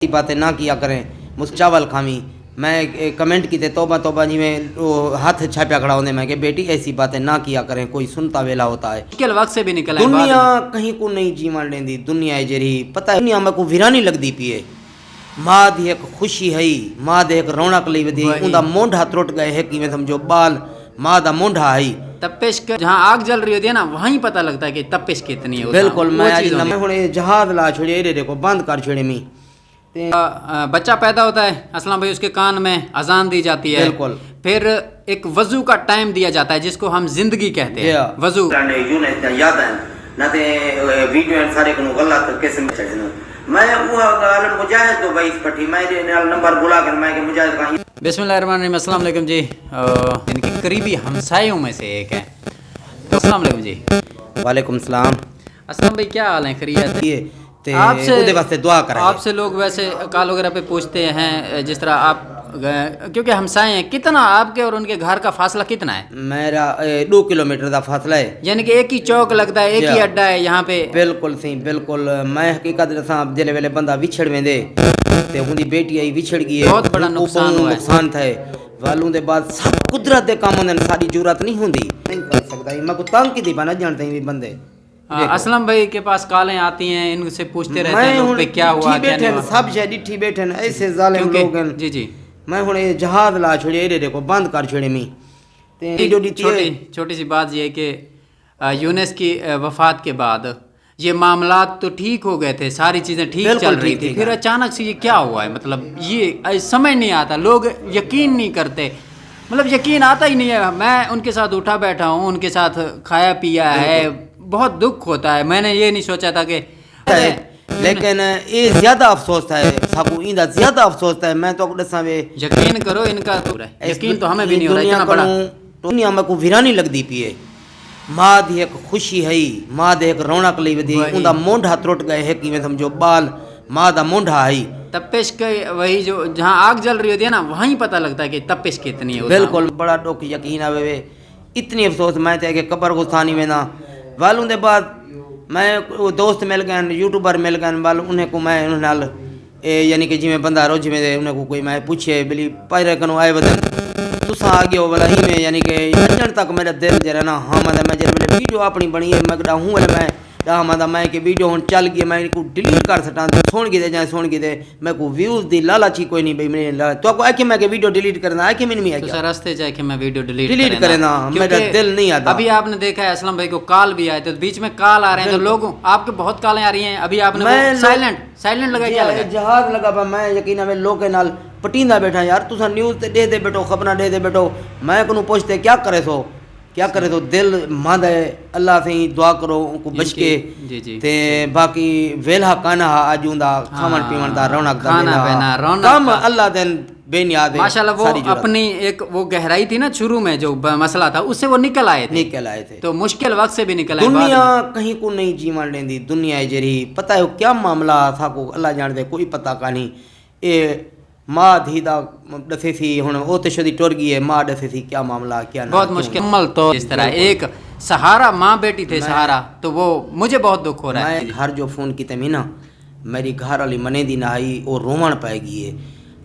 باتیں نہ کیا کریں مجھ چاول کھاویں میں کمنٹ کیتے توبہ توبہ جی میں ہاتھ چھاپیا کھڑا ہونے میں کہ بیٹی ایسی باتیں نہ کیا کریں کوئی سنتا ویلا ہوتا ہے مشکل وقت سے بھی نکل آئے دنیا کہیں کو نہیں جیون لیندی دنیا ہے جری پتہ ہے دنیا میں کو ویرانی لگدی پی ہے ماں دی ایک خوشی ہے ماں دے ایک رونق لی ودی اوندا مونڈھا ترٹ گئے ہے کہ میں سمجھو بال ماں دا مونڈھا ہے تپش جہاں آگ جل رہی ہوتی ہے نا وہیں پتہ لگتا ہے کہ تپش کتنی ہے بالکل میں آج میں ہن جہاز لا چھڑے ایرے کو بند کر چھڑے می بچہ پیدا ہوتا ہے اسلام بھائی اس کے کان میں اذان دی جاتی ہے بالکل پھر ایک وضو کا ٹائم دیا جاتا ہے جس کو ہم زندگی کہتے ہیں وضو یاد ہے نہ تے ویڈیو سارے کو غلط قسم چڑھنا میں وہ گال مجاہد تو وائس پٹھی میں نمبر بلا کر میں کہ مجاہد کہیں بسم اللہ الرحمن الرحیم السلام علیکم جی ان کے قریبی ہمسایوں میں سے ایک ہے السلام علیکم جی وعلیکم السلام اسلام بھائی کیا حال ہے خیریت آپ سے دعا کریں آپ سے لوگ ویسے کال وغیرہ پہ پوچھتے ہیں جس طرح آپ کیونکہ ہمسائے ہیں کتنا آپ کے اور ان کے گھر کا فاصلہ کتنا ہے میرا 2 کلومیٹر دا فاصلہ ہے یعنی کہ ایک ہی چوک لگتا ہے ایک ہی اڈا ہے یہاں پہ بالکل سی بالکل میں حقیقت دساں جلے ویلے بندہ وچھڑ ویندے تے ہوندی بیٹی آئی وچھڑ گئی ہے بہت بڑا نقصان تھا والوں دے بعد سب قدرت دے کام ہوندے ساری ضرورت نہیں ہوندی نہیں کر سکدا میں کو تنگ کی دی بنا جانتے ہیں بندے اسلم بھائی کے پاس کالیں آتی ہیں ان سے پوچھتے رہتے ہیں لوگ پہ کیا ہوا کیا نہیں ہوا سب شے ڈٹھی بیٹھے ایسے ظالم لوگ ہیں جی جی میں ہن جہاز لا چھڑے ایرے کو بند کر چھڑے می چھوٹی سی بات یہ ہے کہ یونس کی وفات کے بعد یہ معاملات تو ٹھیک ہو گئے تھے ساری چیزیں ٹھیک چل رہی تھی پھر اچانک سے یہ کیا ہوا ہے مطلب یہ سمجھ نہیں آتا لوگ یقین نہیں کرتے مطلب یقین آتا ہی نہیں ہے میں ان کے ساتھ اٹھا بیٹھا ہوں ان کے ساتھ کھایا پیا ہے بہت دکھ ہوتا ہے میں نے یہ نہیں سوچا تھا کہ لیکن یہ زیادہ افسوس ہے ساکو ایندا زیادہ افسوس ہے میں تو دساں وے یقین کرو ان کا یقین تو ہمیں بھی نہیں ہو رہا اتنا بڑا دنیا میں کو ویرانی لگدی پی ہے ماں دی ایک خوشی ہے ماں دے ایک رونق لی ودی اوندا مونڈھا ترٹ گئے ہے کہ میں سمجھو بال ماں دا مونڈھا ہے تپش کے وہی جو جہاں آگ جل رہی ہوتی ہے نا وہیں پتہ لگتا ہے کہ تپش کتنی ہے بالکل بڑا دکھ یقین آوے اتنی افسوس میں تے کہ قبر کو ثانی میں نہ والوں دے بعد میں دوست مل گئے یوٹیوبر مل گئے وال انہیں کو میں انہوں نال یعنی کہ جی میں بندہ روج میں دے انہیں کو کوئی میں پوچھے بلی پائرے کنو آئے بدن تساں آگے ہو بلا ہی میں یعنی کہ اچھن تک میرا دل جرا نا ہاں میں جب میرے ویڈیو اپنی بنی ہے میں کہا ہوں میں ڈاہ ماں میں کہ ویڈیو ہن چل گئی میں کو ڈیلیٹ کر سٹاں سن گئے جائیں سن گئے میں کو ویوز دی لالچی کوئی نہیں بھئی میں تو کو کہ میں کہ ویڈیو ڈیلیٹ کرنا ہے کہ میں نہیں ہے تو راستے جائے کہ میں ویڈیو ڈیلیٹ کرنا میرا دل نہیں آتا ابھی آپ نے دیکھا ہے اسلم بھائی کو کال بھی آئے تو بیچ میں کال آ رہے ہیں تو لوگوں آپ کے بہت کالیں آ رہی ہیں ابھی آپ نے سائلنٹ لگا کیا لگا جہاز لگا پا میں یقینا میں لوگ نال پٹیندا بیٹھا یار تساں نیوز تے دے بیٹھو خبراں دے بیٹھو میں کو پوچھتے کیا کرے تو دل ماند ہے اللہ سے دعا کرو ان کو بچ کے تے باقی ویلھا کانا اجوندا کھاون پیون دا رونق دا کھانا رونق کم اللہ دین بے نیاد ماشاءاللہ وہ اپنی ایک وہ گہرائی تھی نا شروع میں جو مسئلہ تھا اس سے وہ نکل آئے تھے تو مشکل وقت سے بھی نکل آئے دنیا کہیں کو نہیں جیون لیندی دنیا ہے جری پتہ ہے کیا معاملہ تھا کو اللہ جان دے کوئی پتہ کا نہیں اے ماں دھی دا دسے سی ہن او تے شدی ٹر گئی ہے ماں دسے سی کیا معاملہ کیا نہ بہت مشکل عمل تو اس طرح ایک سہارا ماں بیٹی تھے سہارا تو وہ مجھے بہت دکھ ہو رہا ہے میں گھر جو فون کیتے میں نا میری گھر والی منے دی نہ آئی اور رومن پے گئی ہے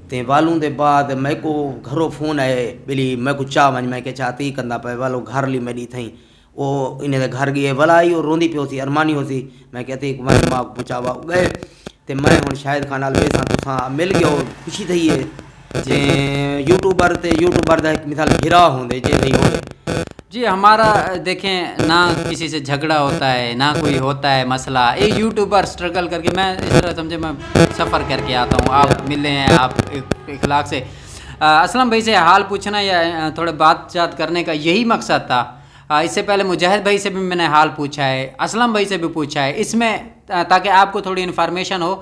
تے والوں دے بعد میں کو گھروں فون آئے بلی میں کو چاہ ون میں کہ چاہتی کندا پے والو گھر لی میری تھیں او انہیں دے گھر گئی ولائی اور روندی پی ہوسی ارمانی ہوسی میں کہتی میں ماں پچاوا گئے تے میں ہن شاید خان نال ویساں تساں مل گئے ہو خوشی تھی ہے جے یوٹیوبر دا ایک مثال گھرا ہوندے جے نہیں ہوندے جی ہمارا دیکھیں نہ کسی سے جھگڑا ہوتا ہے نہ کوئی ہوتا ہے مسئلہ ایک یوٹیوبر سٹرگل کر کے میں اس طرح سمجھے میں سفر کر کے آتا ہوں آپ ملے ہیں آپ اخلاق سے اسلم بھائی سے حال پوچھنا یا تھوڑے بات چات کرنے کا یہی مقصد تھا اس سے پہلے مجاہد بھائی سے بھی میں نے حال پوچھا ہے اسلم بھائی سے بھی پوچھا ہے اس میں تاکہ آپ کو تھوڑی انفارمیشن ہو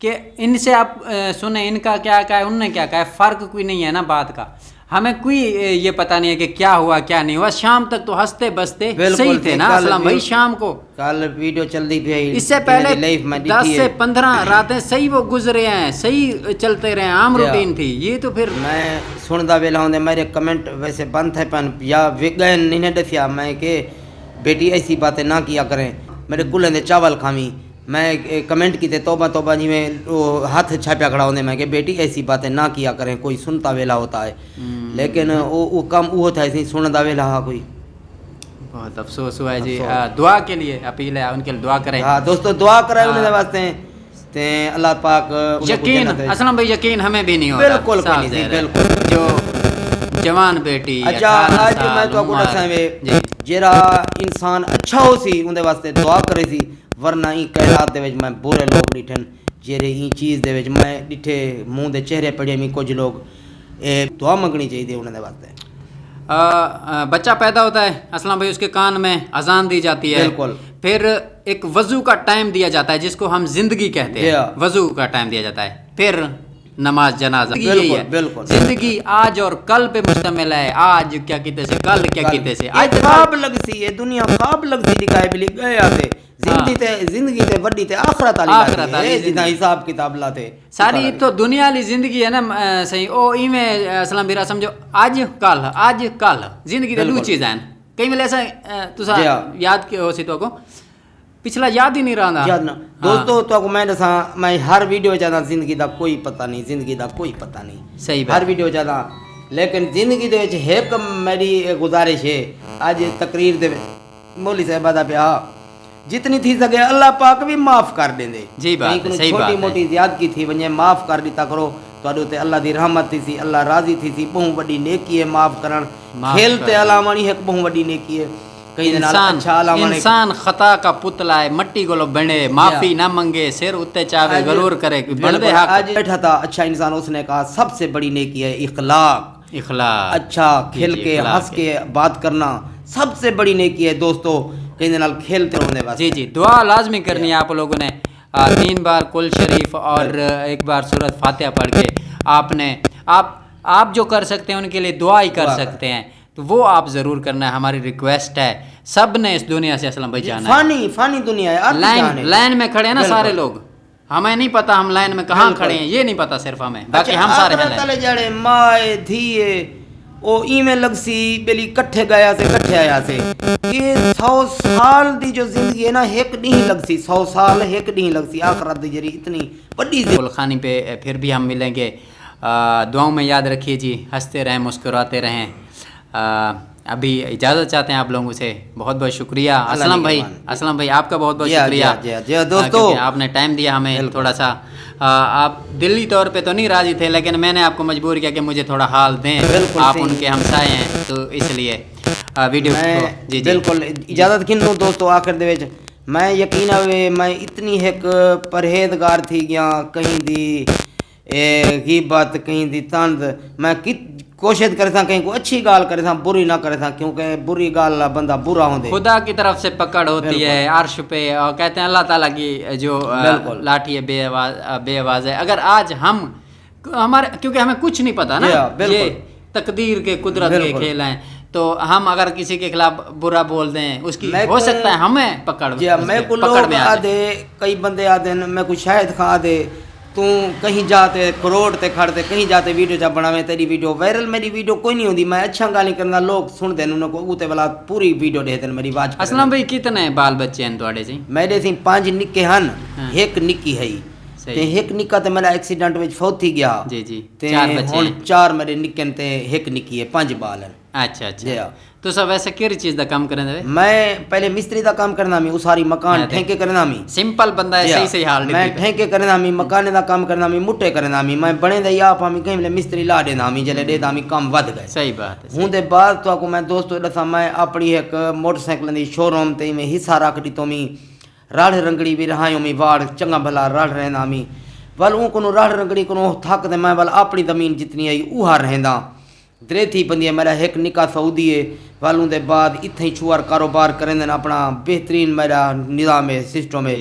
کہ ان سے آپ سنیں ان کا کیا کہا ہے ان نے کیا کہا ہے فرق کوئی نہیں ہے نا بات کا ہمیں کوئی یہ پتہ نہیں ہے کہ کیا ہوا کیا نہیں ہوا شام تک تو ہنستے بستے صحیح تھے نا اسلم بھائی شام کو کل ویڈیو چل دی پئی اس سے پہلے 10 سے 15 راتیں صحیح وہ گزرے ہیں صحیح چلتے رہے عام روٹین تھی یہ تو پھر میں سندا ویلا ہوندے میرے کمنٹ ویسے بند تھے پن یا وگن نہیں دسیا میں کہ بیٹی ایسی باتیں نہ کیا کریں میرے گلیں دے چاول کھاویں میں کمنٹ کیتے توبہ توبہ جی میں ہاتھ چھاپیا کھڑا ہونے میں کہ بیٹی ایسی باتیں نہ کیا کریں، کوئی سنتا ویلا ہوتا ہے، لیکن وہ کم وہ تھا ایسی سنتا ویلا ہاں کوئی. بہت افسوس ہوا ہے جی. دعا کے لیے اپیل ہے ان کے لیے دعا کریں. ہاں دوستو دعا کرائے انہوں نے واسطے تے اللہ پاک یقین اسلم بھائی یقین ہمیں بھی نہیں ہوتا. بالکل کوئی نہیں بالکل. جو جوان بیٹی اچھا آج میں تو کو دساں وے جیڑا انسان اچھا ہو سی اون دے واسطے دعا کرے سی، ورنہ این کائنات دے وچ میں برے لوگ ڈٹھن جیڑے این چیز دے وچ میں ڈٹھے منہ دے چہرے پڑے میں کچھ لوگ دعا منگنی چاہیے انہاں دے واسطے. بچہ پیدا ہوتا ہے اسلم بھائی، اس کے کان میں اذان دی جاتی ہے، بالکل. پھر ایک وضو کا ٹائم دیا جاتا ہے جس کو ہم زندگی کہتے ہیں. وضو کا ٹائم دیا جاتا ہے، پھر نماز جنازہ. یہی ہے زندگی آج اور کل پہ مشتمل ہے. آج کیا کہتے سے، کل کیا کہتے سے. آج خواب لگ سی، یہ دنیا خواب لگ سی لکھائے بلی گئے آتے زندگی تے وڈی تے آخرت والی جتنا حساب کتاب لاتے ساری تو دنیا والی زندگی ہے نا. صحیح او ایویں اسلام بیرا سمجھو آج کل زندگی تے دو چیز ہیں. کئی ویلے ایسا تسا یاد کے ہو سی تو کو پچھلا یاد ہی نہیں رہا. یاد نہ دوستو تو کو میں دساں میں ہر ویڈیو چاہتا زندگی دا کوئی پتہ نہیں، زندگی دا کوئی پتہ نہیں. صحیح ہر ویڈیو چاہتا، لیکن زندگی دے وچ ایک میری گزارش ہے اج تقریر دے مولوی صاحب دا پیا جتنی تھی سکے اللہ پاک بھی معاف کر دیں دے. جی بات ہے، صحیح بات ہے. چھوٹی موٹی زیادتی تھی ونجے معاف کر دیتا کرو تو تے اللہ دی رحمت تھی سی، اللہ راضی تھی سی. بہت بڑی نیکی ہے معاف کرن. کھیل تے علامانی ایک بہت بڑی نیکی ہے. انسان خطا کا پتلا ہے، مٹی کو بنے، معافی نہ منگے، سر اتے چاہے غرور کرے. آج بیٹھا تھا اچھا انسان، اس نے کہا سب سے بڑی نیکی ہے اخلاق. اچھا کھل کے ہنس کے بات کرنا سب سے بڑی نیکی ہے دوستو. کہیں نال کھیلتے رہنے واسطے جی دعا لازمی کرنی ہے. آپ لوگوں نے 3 بار کل شریف اور 1 بار سورۃ فاتحہ پڑھ کے آپ نے آپ جو کر سکتے ہیں ان کے لیے دعا ہی کر سکتے ہیں، تو وہ آپ ضرور کرنا ہے. ہماری ریکویسٹ ہے. سب نے اس دنیا سے اسلم بھائی جانا ہے. فانی دنیا ہے. لائن میں کھڑے ہیں نا سارے لوگ. ہمیں نہیں پتا ہم لائن میں کہاں کھڑے ہیں، یہ نہیں پتا صرف ہمیں، باقی ہم سارے ہیں تلے جڑے مائے دھیے او ایویں لگ سی بلی کٹھے گیا سے کٹھے آیا سے. یہ 100 سال دی جو زندگی ہے نا ایک نہیں لگ سی. 100 سال ایک نہیں لگ سی. آخرت دی جری اتنی بڑی گلخانی پہ پھر بھی ہم ملیں گے. دعاؤں میں یاد رکھیے جی، ہنستے رہیں، مسکراتے رہیں. ابھی اجازت چاہتے ہیں آپ لوگوں سے. بہت بہت شکریہ اسلم بھائی آپ کا بہت بہت شکریہ دوستو، آپ نے ٹائم دیا ہمیں. تھوڑا سا آپ دلی طور پہ تو نہیں راضی تھے، لیکن میں نے آپ کو مجبور کیا کہ مجھے تھوڑا حال دیں. آپ ان کے ہمسائے ہیں تو اس لیے ویڈیو جی بالکل اجازت کن لوں دوستو. آخر دے وچ میں یقین ہوئے میں اتنی ایک پرہیزگار تھی گیا، کہیں دی غیبت کہیں دی طنز. میں کوشش کرے تھا کہیں کو اچھی گال کرے تھا، بری نہ کرے تھا، کیونکہ بری گال بندہ برا ہوندے. خدا کی طرف سے پکڑ ہوتی ہے عرش پہ، اور کہتے ہیں اللہ تعالیٰ کی جو لاٹھی ہے بے آواز ہے. اگر آج ہم ہمارے کیونکہ ہمیں کچھ نہیں پتا نا، یہ تقدیر کے قدرت کے کھیل ہیں، تو ہم اگر کسی کے خلاف برا بول دیں اس کی ہو سکتا ہے ہمیں پکڑ میں کو لوگ آدھے کئی بندے آدھے میں کو شاید کھا دے تو کہیں جاتے کروڑ تے کھڑتے کہیں جاتے ویڈیو جا بناویں تیری ویڈیو وائرل. میری ویڈیو کوئی نہیں ہوندی، میں اچھا گالی کرنا لوگ سن دین انہوں کو اوتے والا پوری ویڈیو دے دین میری واج. اسلم بھائی کتنے بال بچے ہیں تواڈے سی؟ میرے سی 5 نکے ہن، ایک نکی ہے تے ایک نکا تے میرا ایکسیڈنٹ وچ فوت تھی گیا. جی 4 بچے ہیں. 4 میرے نکے تے ایک نکی ہے، 5 بال ہیں. اچھا تو سب ویسے کیڑی چیز دا کام کرنے دے؟ میں پہلے مستری دا کام کرنا، میں اساری مکان ٹھیکے کرنا. میں سمپل بندہ ہے، صحیح حال میں ٹھیکے کرنا، میں مکان دا کام کرنا، میں مٹے کرنا. میں بنے دے یا پا میں کہیں مستری لا دینا، میں جلے دے دا میں کام ود گئے. صحیح بات ہے. ہوں دے بعد تو کو میں دوستو دسا میں اپنی ایک موٹر سائیکل دی شو روم تے میں حصہ رکھ دیتو. میں راڑ رنگڑی بھی رہایو، میں واڑ چنگا بھلا راڑ رہنا. میں ول اون کو راڑ رنگڑی کو تھک دے میں ول اپنی زمین جتنی آئی اوہا رہندا. درے تھی بندی ہے میرا ایک نکاح سعودی ہے. والوں دے بعد اتنے چوار کاروبار کریں دیں اپنا بہترین میرا نظام ہے سسٹم ہے.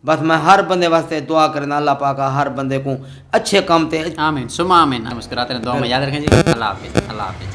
بس میں ہر بندے واسطے دعا کرنا اللہ پاک ہر بندے کو اچھے کام تے آمین سما آمین. مسکراتے رہیں، دعا میں یاد رکھیں جی. اللہ حافظ.